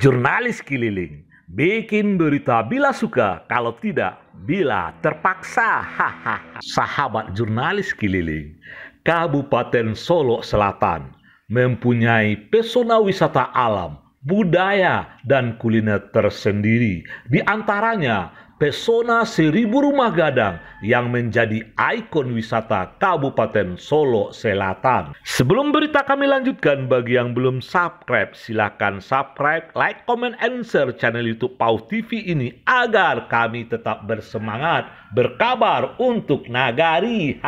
Jurnalis keliling, bikin berita bila suka, kalau tidak bila terpaksa. Hahaha. Sahabat jurnalis keliling, Kabupaten Solo Selatan mempunyai pesona wisata alam, budaya, dan kuliner tersendiri. Di antaranya pesona 1000 rumah gadang yang menjadi ikon wisata Kabupaten Solo Selatan. Sebelum berita kami lanjutkan, bagi yang belum subscribe, silakan subscribe, like, comment, and share channel YouTube PAU TV ini agar kami tetap bersemangat berkabar untuk nagari.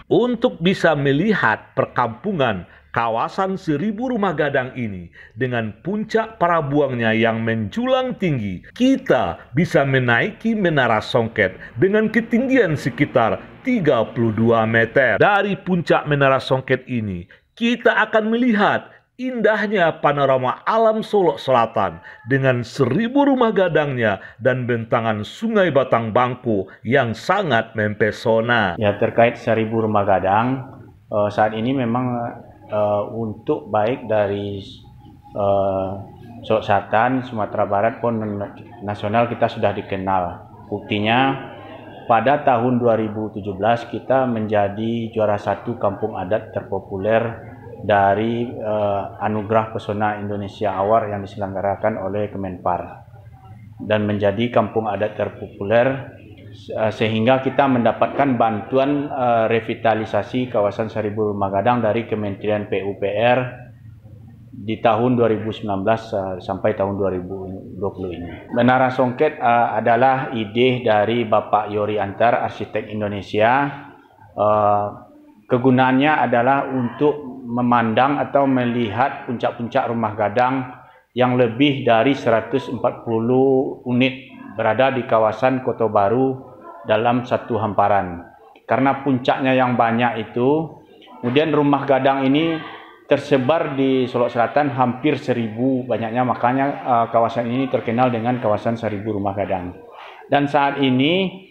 Untuk bisa melihat perkampungan kawasan 1000 rumah gadang ini dengan puncak para buangnya yang menjulang tinggi, kita bisa menaiki Menara Songket dengan ketinggian sekitar 32 meter. Dari puncak Menara Songket ini, kita akan melihat indahnya panorama alam Solo Selatan dengan 1000 rumah gadangnya dan bentangan Sungai Batang Bangko yang sangat mempesona. Ya, terkait 1000 rumah gadang, saat ini memang untuk baik dari Solo Selatan, Sumatera Barat pun nasional kita sudah dikenal. Buktinya pada tahun 2017 kita menjadi juara 1 kampung adat terpopuler dari Anugerah Pesona Indonesia Award yang diselenggarakan oleh Kemenpar dan menjadi kampung adat terpopuler, sehingga kita mendapatkan bantuan revitalisasi kawasan 1000 rumah gadang dari Kementerian PUPR di tahun 2019 sampai tahun 2020 ini. Menara Songket adalah ide dari Bapak Yori Antar, arsitek Indonesia. Kegunaannya adalah untuk memandang atau melihat puncak-puncak rumah gadang yang lebih dari 140 unit berada di kawasan Kota Baru dalam satu hamparan. Karena puncaknya yang banyak itu, kemudian rumah gadang ini tersebar di Solo Selatan hampir 1000 banyaknya, makanya kawasan ini terkenal dengan kawasan 1000 rumah gadang. Dan saat ini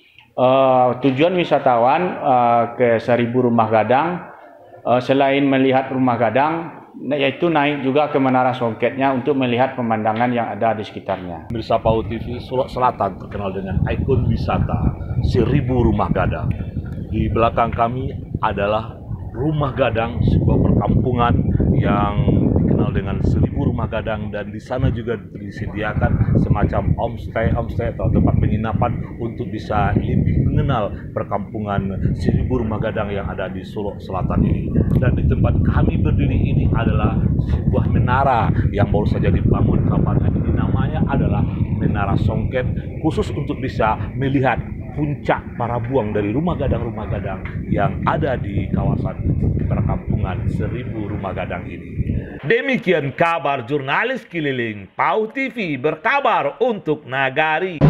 tujuan wisatawan ke 1000 rumah gadang selain melihat rumah gadang, yaitu naik juga ke Menara Songketnya untuk melihat pemandangan yang ada di sekitarnya. Pemirsa PAU TV, Solo Selatan terkenal dengan ikon wisata 1000 rumah gadang. Di belakang kami adalah rumah gadang, sebuah perkampungan yang dikenal dengan 1000 rumah gadang, dan di sana juga disediakan semacam homestay atau tempat penginapan untuk bisa lebih mengenal perkampungan 1000 rumah gadang yang ada di Solo Selatan ini. Dan di tempat kami berdiri ini adalah sebuah menara yang baru saja dibangun kapan ini, namanya adalah Menara Songket, khusus untuk bisa melihat puncak para buang dari rumah gadang yang ada di kawasan perkampungan 1000 rumah gadang ini. Demikian kabar jurnalis keliling PAU TV berkabar untuk nagari.